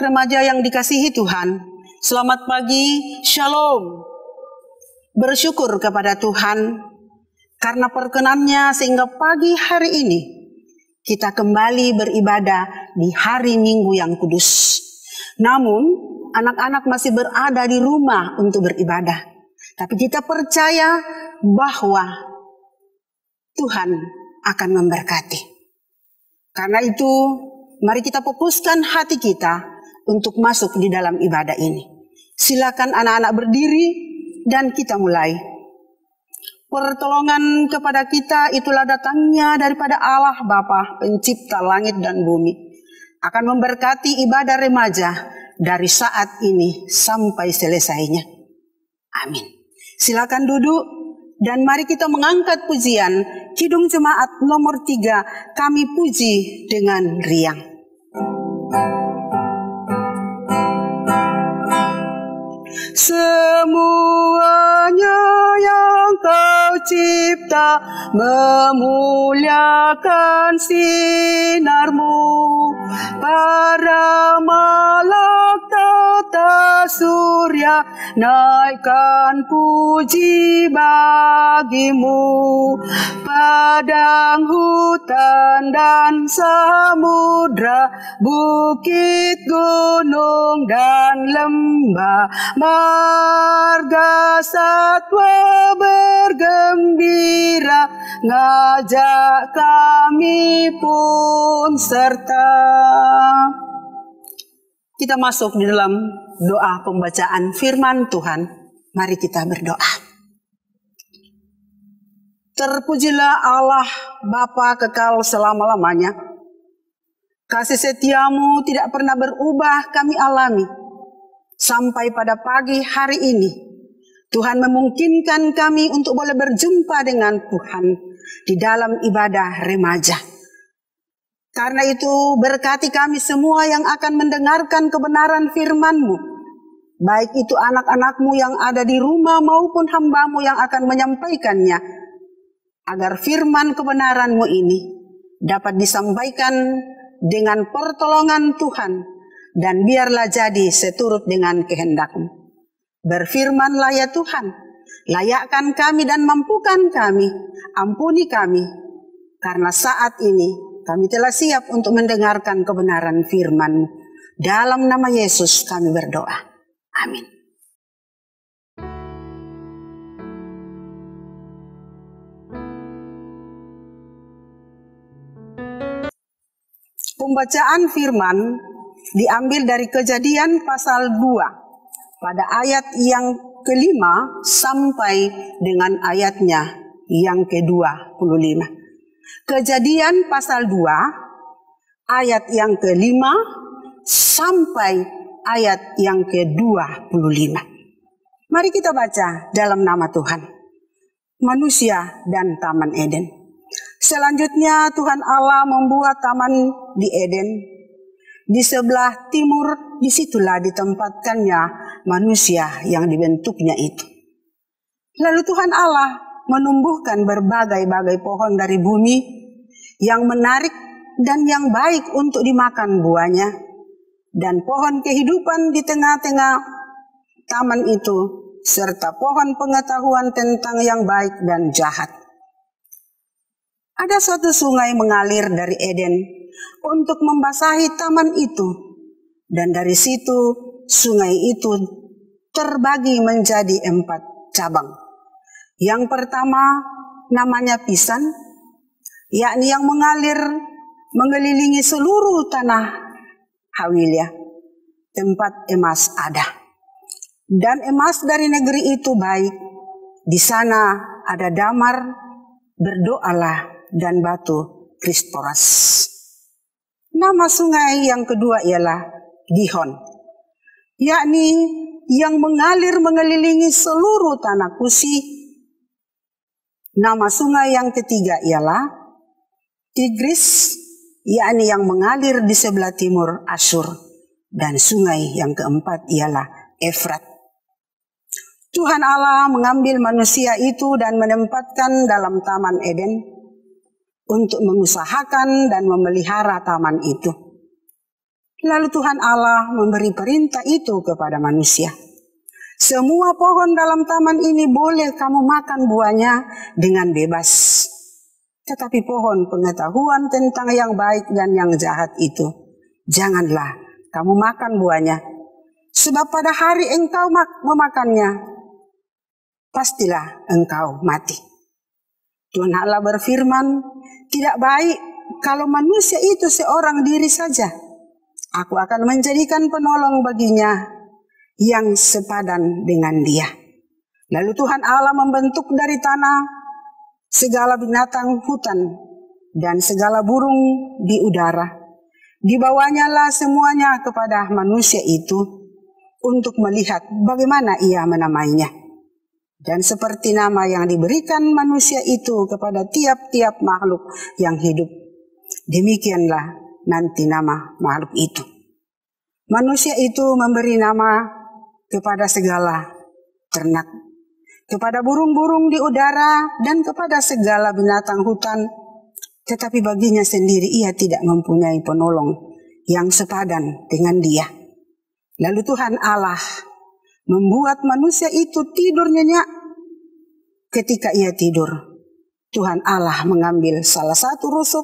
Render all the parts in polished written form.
remaja yang dikasihi Tuhan, selamat pagi, shalom. Bersyukur kepada Tuhan karena perkenannya sehingga pagi hari ini kita kembali beribadah di hari Minggu yang kudus. Namun anak-anak masih berada di rumah untuk beribadah. Tapi kita percaya bahwa Tuhan akan memberkati. Karena itu mari kita fokuskan hati kita untuk masuk di dalam ibadah ini. Silakan anak-anak berdiri dan kita mulai. Pertolongan kepada kita itulah datangnya daripada Allah Bapa, pencipta langit dan bumi. Akan memberkati ibadah remaja dari saat ini sampai selesainya. Amin. Silakan duduk dan mari kita mengangkat pujian Kidung Jemaat nomor 3, kami puji dengan riang. Semuanya yang Kau cipta memuliakan sinar-Mu. Para malaikat tata surya naikkan puji bagi-Mu. Padang, hutan dan samudra, bukit, gunung dan lembah, marga satwa bergembira, ngajak kami pun serta. Kita masuk di dalam doa pembacaan firman Tuhan. Mari kita berdoa. Terpujilah Allah Bapa kekal selama-lamanya. Kasih setia-Mu tidak pernah berubah kami alami. Sampai pada pagi hari ini, Tuhan memungkinkan kami untuk boleh berjumpa dengan Tuhan di dalam ibadah remaja. Karena itu berkati kami semua yang akan mendengarkan kebenaran firman-Mu. Baik itu anak-anak-Mu yang ada di rumah maupun hamba-Mu yang akan menyampaikannya. Agar firman kebenaran-Mu ini dapat disampaikan dengan pertolongan Tuhan. Dan biarlah jadi seturut dengan kehendak-Mu. Berfirmanlah ya Tuhan, layakkan kami dan mampukan kami, ampuni kami. Karena saat ini kami telah siap untuk mendengarkan kebenaran firman-Mu. Dalam nama Yesus kami berdoa. Amin. Pembacaan firman diambil dari Kejadian pasal 2 pada ayat yang ke-5 sampai dengan ayatnya yang ke-25. Kejadian pasal 2 ayat yang ke-5 sampai ayat yang ke-25. Mari kita baca dalam nama Tuhan. Manusia dan Taman Eden. Selanjutnya Tuhan Allah membuat taman di Eden. Di sebelah timur, disitulah ditempatkannya manusia yang dibentuknya itu. Lalu Tuhan Allah menumbuhkan berbagai-bagai pohon dari bumi yang menarik dan yang baik untuk dimakan buahnya. Dan pohon kehidupan di tengah-tengah taman itu, serta pohon pengetahuan tentang yang baik dan jahat. Ada suatu sungai mengalir dari Eden untuk membasahi taman itu. Dan dari situ sungai itu terbagi menjadi 4 cabang. Yang pertama namanya Pisan, yakni yang mengalir mengelilingi seluruh tanah Hawilah, tempat emas ada. Dan emas dari negeri itu baik. Di sana ada damar, berdoalah, dan batu kristoras. Nama sungai yang kedua ialah Gihon, yakni yang mengalir mengelilingi seluruh tanah Kusi. Nama sungai yang ketiga ialah Tigris, yakni yang mengalir di sebelah timur Asyur. Dan sungai yang keempat ialah Efrat. Tuhan Allah mengambil manusia itu dan menempatkan dalam Taman Eden untuk mengusahakan dan memelihara taman itu. Lalu Tuhan Allah memberi perintah itu kepada manusia. Semua pohon dalam taman ini boleh kamu makan buahnya dengan bebas. Tetapi pohon pengetahuan tentang yang baik dan yang jahat itu, janganlah kamu makan buahnya. Sebab pada hari engkau memakannya, pastilah engkau mati. Tuhan Allah berfirman, tidak baik kalau manusia itu seorang diri saja. Aku akan menjadikan penolong baginya yang sepadan dengan dia. Lalu Tuhan Allah membentuk dari tanah segala binatang hutan dan segala burung di udara. Dibawanyalah semuanya kepada manusia itu untuk melihat bagaimana ia menamainya. Dan seperti nama yang diberikan manusia itu kepada tiap-tiap makhluk yang hidup, demikianlah nanti nama makhluk itu. Manusia itu memberi nama kepada segala ternak, kepada burung-burung di udara, dan kepada segala binatang hutan. Tetapi baginya sendiri ia tidak mempunyai penolong yang sepadan dengan dia. Lalu Tuhan Allah membuat manusia itu tidur nyenyak. Ketika ia tidur, Tuhan Allah mengambil salah satu rusuk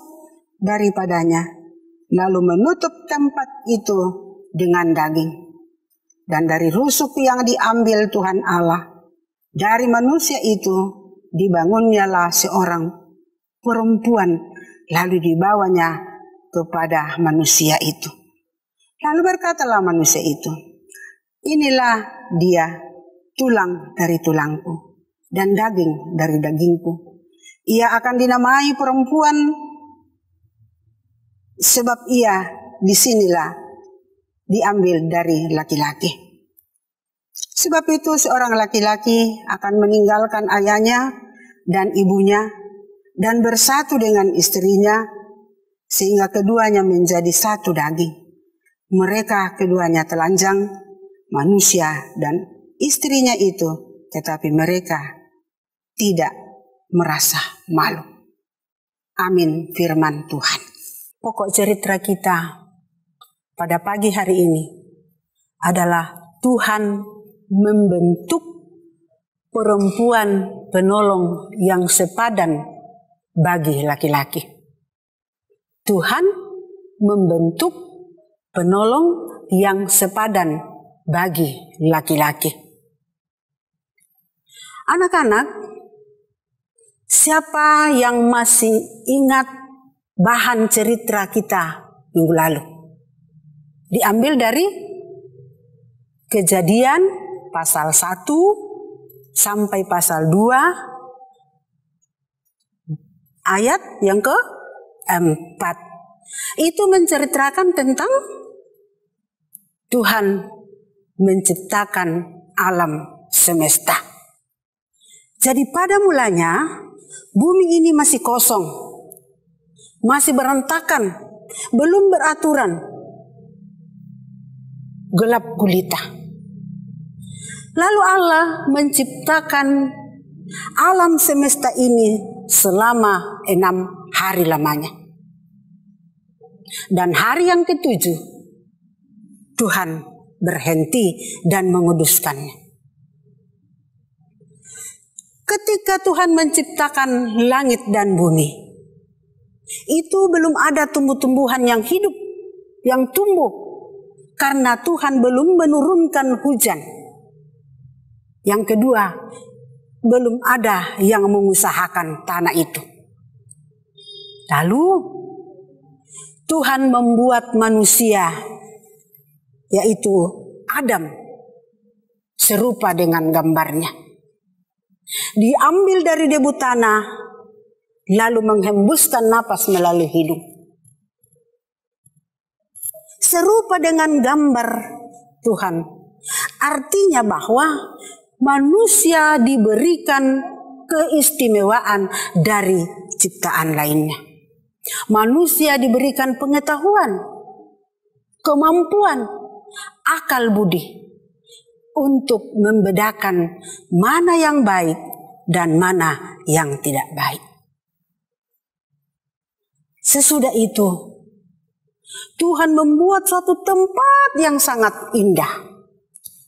daripadanya, lalu menutup tempat itu dengan daging. Dan dari rusuk yang diambil Tuhan Allah dari manusia itu, dibangunnyalah seorang perempuan, lalu dibawanya kepada manusia itu. Lalu berkatalah manusia itu, inilah dia, tulang dari tulangku dan daging dari dagingku. Ia akan dinamai perempuan, sebab ia disinilah diambil dari laki-laki. Sebab itu seorang laki-laki akan meninggalkan ayahnya dan ibunya dan bersatu dengan istrinya, sehingga keduanya menjadi satu daging. Mereka keduanya telanjang, manusia dan istrinya itu, tetapi mereka tidak merasa malu. Amin, firman Tuhan. Pokok cerita kita pada pagi hari ini adalah Tuhan membentuk perempuan penolong yang sepadan bagi laki-laki. Tuhan membentuk penolong yang sepadan bagi laki-laki. Anak-anak, siapa yang masih ingat bahan cerita kita minggu lalu? Diambil dari Kejadian pasal 1 sampai pasal 2 ayat yang ke-4. Itu menceritakan tentang Tuhan menciptakan alam semesta. Jadi pada mulanya bumi ini masih kosong, masih berantakan, belum beraturan, gelap gulita. Lalu Allah menciptakan alam semesta ini selama 6 hari lamanya. Dan hari yang ke-7 Tuhan berhenti dan menguduskannya. Ketika Tuhan menciptakan langit dan bumi, itu belum ada tumbuh-tumbuhan yang hidup, yang tumbuh, karena Tuhan belum menurunkan hujan. Yang kedua, belum ada yang mengusahakan tanah itu. Lalu Tuhan membuat manusia, yaitu Adam, serupa dengan gambarnya. Diambil dari debu tanah, lalu menghembuskan napas melalui hidung. Serupa dengan gambar Tuhan. Artinya bahwa manusia diberikan keistimewaan dari ciptaan lainnya. Manusia diberikan pengetahuan, kemampuan, akal budi untuk membedakan mana yang baik dan mana yang tidak baik. Sesudah itu, Tuhan membuat suatu tempat yang sangat indah,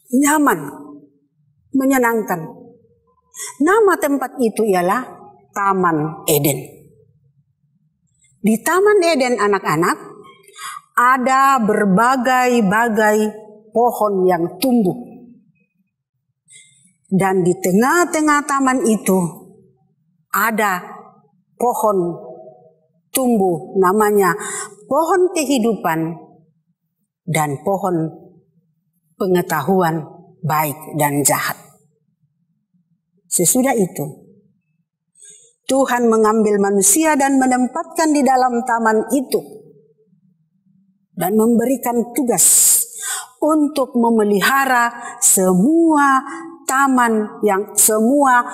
nyaman, menyenangkan. Nama tempat itu ialah Taman Eden. Di Taman Eden anak-anak, ada berbagai-bagai pohon yang tumbuh. Dan di tengah-tengah taman itu ada pohon tumbuh namanya pohon kehidupan dan pohon pengetahuan baik dan jahat. Sesudah itu, Tuhan mengambil manusia dan menempatkan di dalam taman itu dan memberikan tugas untuk memelihara semua semua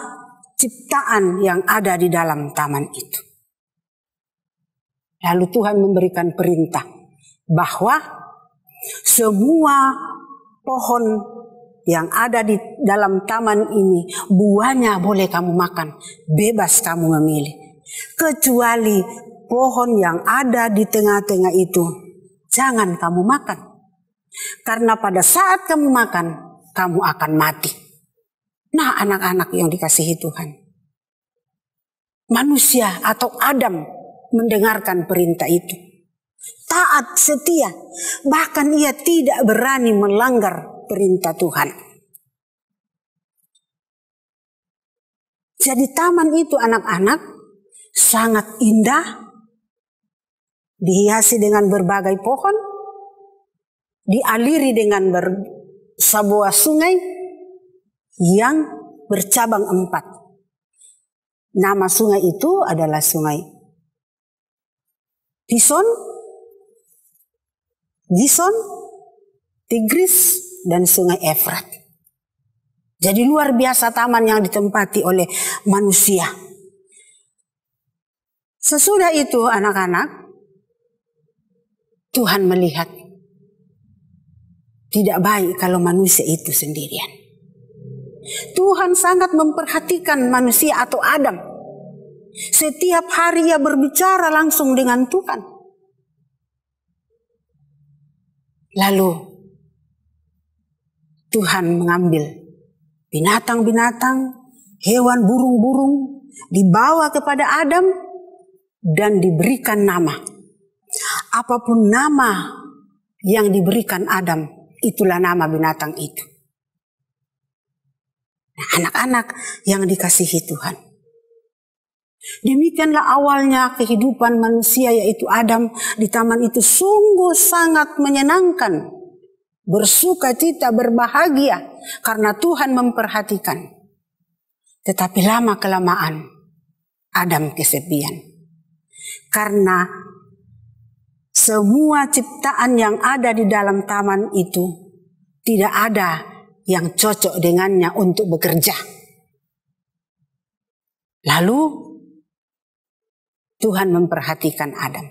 ciptaan yang ada di dalam taman itu. Lalu Tuhan memberikan perintah bahwa semua pohon yang ada di dalam taman ini, buahnya boleh kamu makan, bebas kamu memilih. Kecuali pohon yang ada di tengah-tengah itu, jangan kamu makan. Karena pada saat kamu makan, kamu akan mati. Nah, anak-anak yang dikasihi Tuhan, manusia atau Adam mendengarkan perintah itu, taat, setia, bahkan ia tidak berani melanggar perintah Tuhan. Jadi taman itu anak-anak sangat indah, dihiasi dengan berbagai pohon, dialiri dengan sebuah sungai yang bercabang 4. Nama sungai itu adalah sungai Pison, Gison, Tigris, dan sungai Efrat. Jadi luar biasa taman yang ditempati oleh manusia. Sesudah itu anak-anak, Tuhan melihat tidak baik kalau manusia itu sendirian. Tuhan sangat memperhatikan manusia atau Adam. Setiap hari ia berbicara langsung dengan Tuhan. Lalu Tuhan mengambil binatang-binatang, hewan, burung-burung, dibawa kepada Adam dan diberikan nama. Apapun nama yang diberikan Adam, itulah nama binatang itu. Nah, anak-anak yang dikasihi Tuhan, demikianlah awalnya kehidupan manusia yaitu Adam di taman itu sungguh sangat menyenangkan, bersuka cita, berbahagia karena Tuhan memperhatikan. Tetapi lama-kelamaan Adam kesepian karena semua ciptaan yang ada di dalam taman itu tidak ada yang cocok dengannya untuk bekerja. Lalu Tuhan memperhatikan Adam.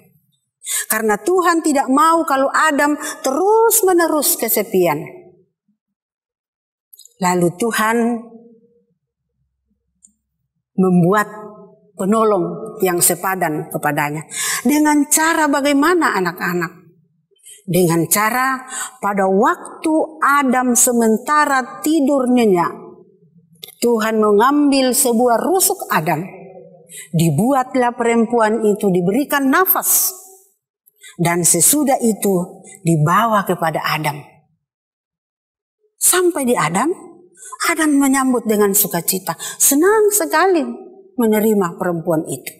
Karena Tuhan tidak mau kalau Adam terus-menerus kesepian. Lalu Tuhan membuat penolong yang sepadan kepadanya. Dengan cara bagaimana anak-anak? Dengan cara pada waktu Adam sementara tidur nyenyak, Tuhan mengambil sebuah rusuk Adam. Dibuatlah perempuan itu, diberikan nafas. Dan sesudah itu dibawa kepada Adam. Sampai di Adam, Adam menyambut dengan sukacita. Senang sekali menerima perempuan itu.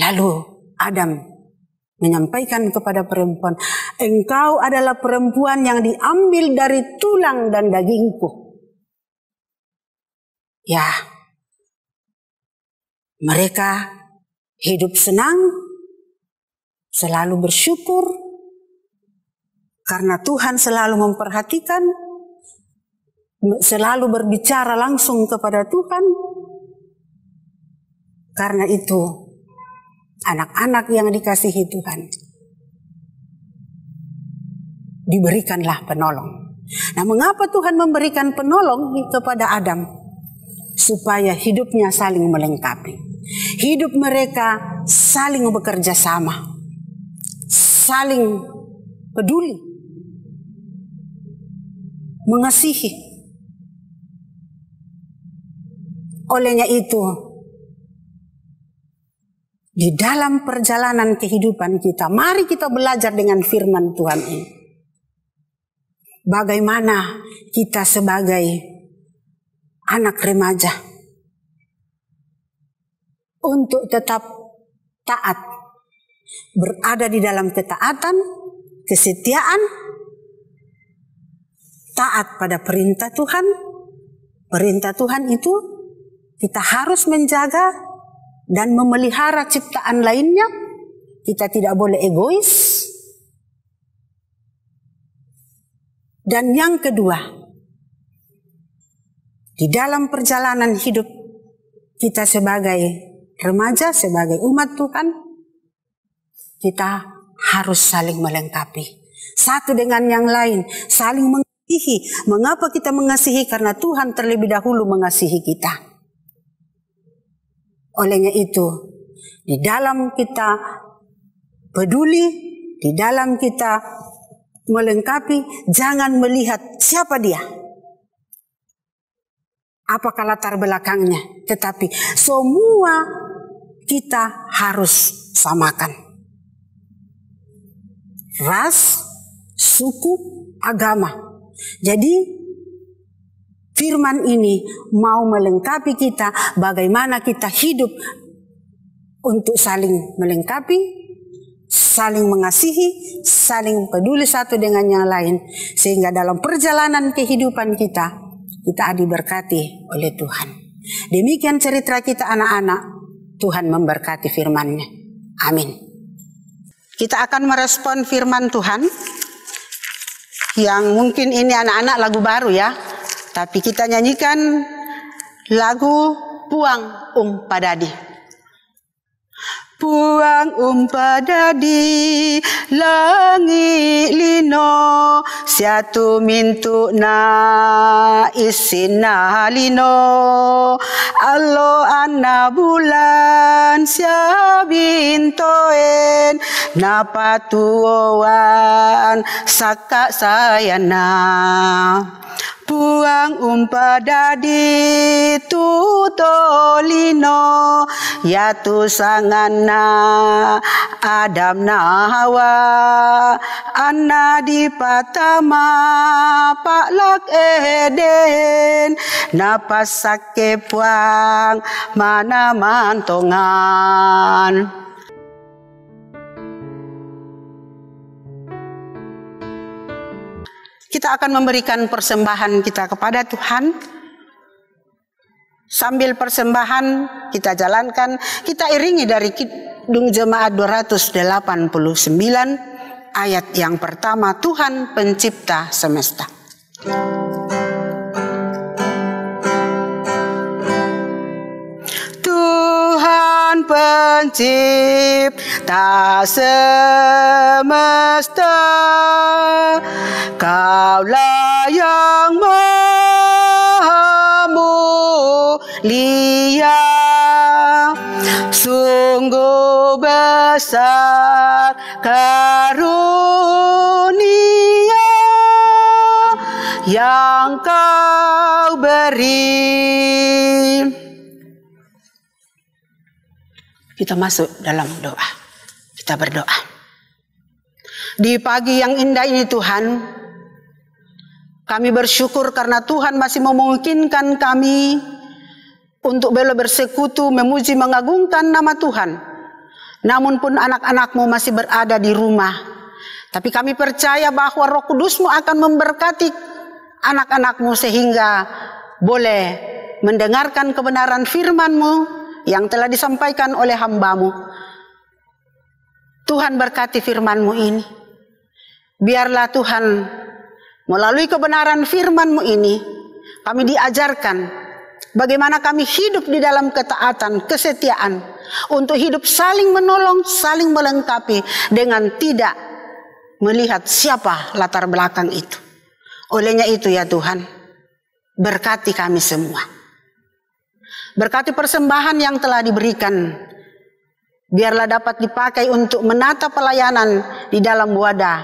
Lalu Adam menyampaikan kepada perempuan, engkau adalah perempuan yang diambil dari tulang dan dagingku. Ya, mereka hidup senang, selalu bersyukur, karena Tuhan selalu memperhatikan, selalu berbicara langsung kepada Tuhan. Karena itu, anak-anak yang dikasihi Tuhan, diberikanlah penolong. Nah, mengapa Tuhan memberikan penolong kepada Adam? Supaya hidupnya saling melengkapi. Hidup mereka saling bekerja sama. saling peduli, mengasihi. Olehnya itu, di dalam perjalanan kehidupan kita, mari kita belajar dengan firman Tuhan ini. Bagaimana kita sebagai anak remaja untuk tetap taat, berada di dalam ketaatan, kesetiaan, taat pada perintah Tuhan. Perintah Tuhan itu kita harus menjaga dan memelihara ciptaan lainnya. Kita tidak boleh egois. Dan yang kedua, di dalam perjalanan hidup kita sebagai remaja, sebagai umat Tuhan, kita harus saling melengkapi. Satu dengan yang lain, saling mengasihi. Mengapa kita mengasihi? Karena Tuhan terlebih dahulu mengasihi kita. Olehnya itu, di dalam kita peduli, di dalam kita melengkapi, jangan melihat siapa dia, apakah latar belakangnya, tetapi semua kita harus samakan. Ras, suku, agama. Jadi firman ini mau melengkapi kita, bagaimana kita hidup untuk saling melengkapi, saling mengasihi, saling peduli satu dengan yang lain. Sehingga dalam perjalanan kehidupan kita diberkati oleh Tuhan. Demikian cerita kita anak-anak. Tuhan memberkati firman-Nya. Amin. Kita akan merespon firman Tuhan. Yang mungkin ini anak-anak lagu baru ya. Tapi kita nyanyikan lagu Puang Padadi. Puang padadi langi lino siatu mintu na isina lino allo anna bulan siabintoen napatuan saka sayana. Puang padadi tutolino yatu sangana Adam na Hawa anna di patama paklak Eden napasake puang mana mantongan. Kita akan memberikan persembahan kita kepada Tuhan. Sambil persembahan kita jalankan, kita iringi dari Kidung Jemaat 289 ayat yang pertama, Tuhan pencipta semesta. Tuhan pencipta semesta, Kaulah yang maha mulia, sungguh besar karunia yang Kau beri. Kita masuk dalam doa. Kita berdoa. Di pagi yang indah ini Tuhan, kami bersyukur karena Tuhan masih memungkinkan kami untuk boleh bersekutu, memuji, mengagungkan nama Tuhan. Namun pun anak-anak-Mu masih berada di rumah. Tapi kami percaya bahwa Roh Kudus-Mu akan memberkati anak-anak-Mu sehingga boleh mendengarkan kebenaran firman-Mu yang telah disampaikan oleh hamba-Mu. Tuhan berkati firman-Mu ini. Biarlah Tuhan melalui kebenaran firman-Mu ini kami diajarkan bagaimana kami hidup di dalam ketaatan, kesetiaan, untuk hidup saling menolong, saling melengkapi dengan tidak melihat siapa latar belakang itu. Olehnya itu ya Tuhan, berkati kami semua. Berkati persembahan yang telah diberikan biarlah dapat dipakai untuk menata pelayanan di dalam wadah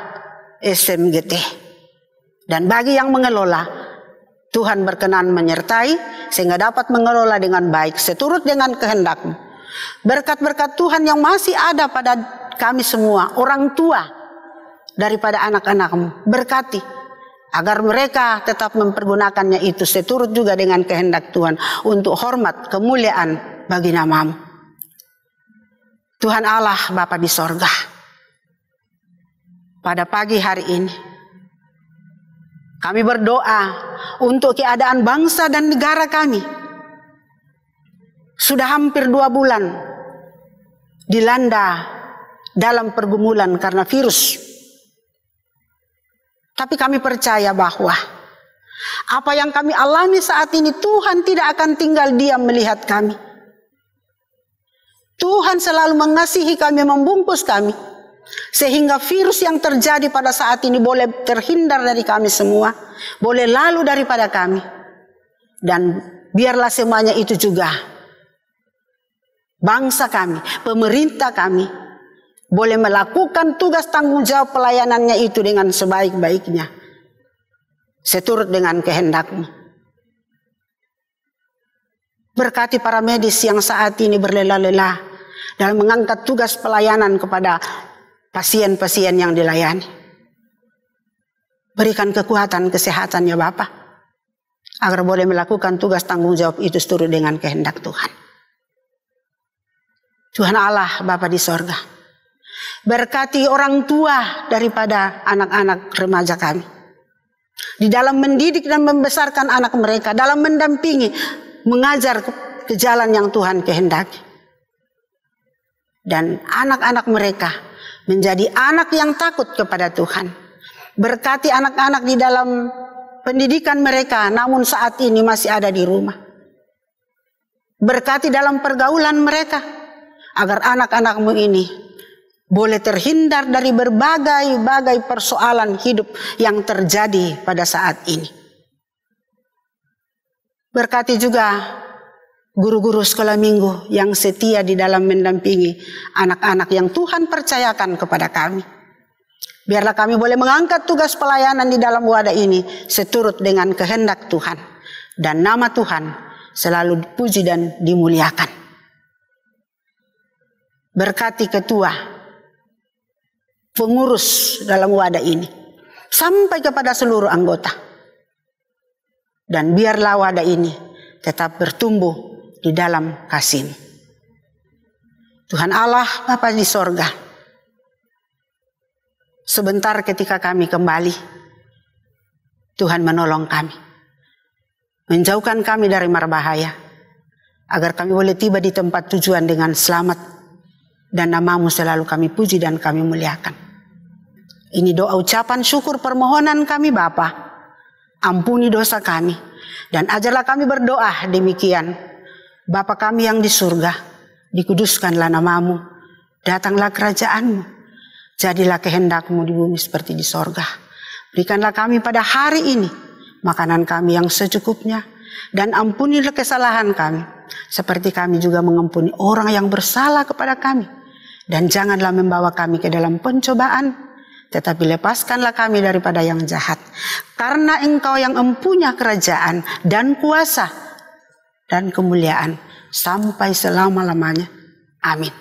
SMGT. Dan bagi yang mengelola, Tuhan berkenan menyertai sehingga dapat mengelola dengan baik seturut dengan kehendak-Mu. Berkat-berkat Tuhan yang masih ada pada kami semua, orang tua daripada anak-anak-Mu, berkati agar mereka tetap mempergunakannya itu seturut juga dengan kehendak Tuhan untuk hormat kemuliaan bagi nama-Mu. Tuhan Allah Bapa di sorga, pada pagi hari ini kami berdoa untuk keadaan bangsa dan negara kami. Sudah hampir 2 bulan dilanda dalam pergumulan karena virus. Tapi kami percaya bahwa apa yang kami alami saat ini, Tuhan tidak akan tinggal diam melihat kami. Tuhan selalu mengasihi kami, membungkus kami, sehingga virus yang terjadi pada saat ini boleh terhindar dari kami semua, boleh lalu daripada kami. Dan biarlah semuanya itu juga bangsa kami, pemerintah kami boleh melakukan tugas tanggung jawab pelayanannya itu dengan sebaik-baiknya, seturut dengan kehendak-Mu. Berkati para medis yang saat ini berlelah-lelah dalam mengangkat tugas pelayanan kepada pasien-pasien yang dilayani. Berikan kekuatan kesehatan ya Bapa, agar boleh melakukan tugas tanggung jawab itu seturut dengan kehendak Tuhan. Tuhan Allah Bapa di sorga, berkati orang tua daripada anak-anak remaja kami di dalam mendidik dan membesarkan anak mereka, dalam mendampingi, mengajar ke jalan yang Tuhan kehendaki. Dan anak-anak mereka menjadi anak yang takut kepada Tuhan. Berkati anak-anak di dalam pendidikan mereka, namun saat ini masih ada di rumah. Berkati dalam pergaulan mereka, agar anak-anak-Mu ini boleh terhindar dari berbagai persoalan hidup yang terjadi pada saat ini. Berkati juga guru-guru sekolah minggu yang setia di dalam mendampingi anak-anak yang Tuhan percayakan kepada kami. Biarlah kami boleh mengangkat tugas pelayanan di dalam wadah ini seturut dengan kehendak Tuhan. Dan nama Tuhan selalu dipuji dan dimuliakan. Berkati ketua, pengurus dalam wadah ini, sampai kepada seluruh anggota. Dan biarlah wadah ini tetap bertumbuh di dalam kasih-Mu. Tuhan Allah Bapa di sorga, sebentar ketika kami kembali, Tuhan menolong kami, menjauhkan kami dari mara bahaya, agar kami boleh tiba di tempat tujuan dengan selamat. Dan nama-Mu selalu kami puji dan kami muliakan. Ini doa ucapan syukur permohonan kami Bapa. Ampuni dosa kami. Dan ajarlah kami berdoa demikian. Bapa kami yang di surga, dikuduskanlah nama-Mu. Datanglah kerajaan-Mu. Jadilah kehendak-Mu di bumi seperti di sorga. Berikanlah kami pada hari ini makanan kami yang secukupnya. Dan ampunilah kesalahan kami, seperti kami juga mengampuni orang yang bersalah kepada kami. Dan janganlah membawa kami ke dalam pencobaan, tetapi lepaskanlah kami daripada yang jahat. Karena Engkau yang mempunyai kerajaan dan kuasa dan kemuliaan sampai selama-lamanya. Amin.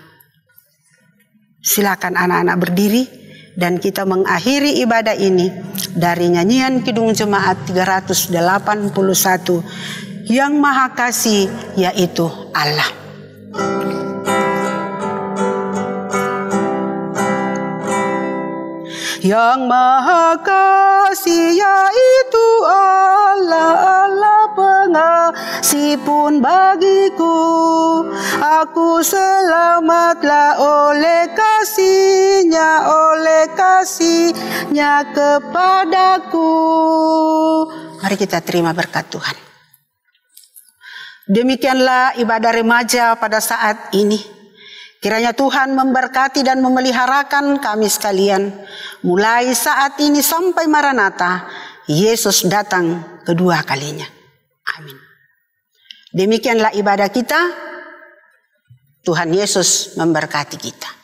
Silakan anak-anak berdiri dan kita mengakhiri ibadah ini dari nyanyian Kidung Jemaat 381, Yang Maha Kasih yaitu Allah. Yang Maha Kasih yaitu Allah, Allah pengasih pun bagiku. Aku selamatlah oleh kasih-Nya kepadaku. Mari kita terima berkat Tuhan. Demikianlah ibadah remaja pada saat ini. Kiranya Tuhan memberkati dan memeliharakan kami sekalian. Mulai saat ini sampai Maranatha, Yesus datang kedua kalinya. Amin. Demikianlah ibadah kita. Tuhan Yesus memberkati kita.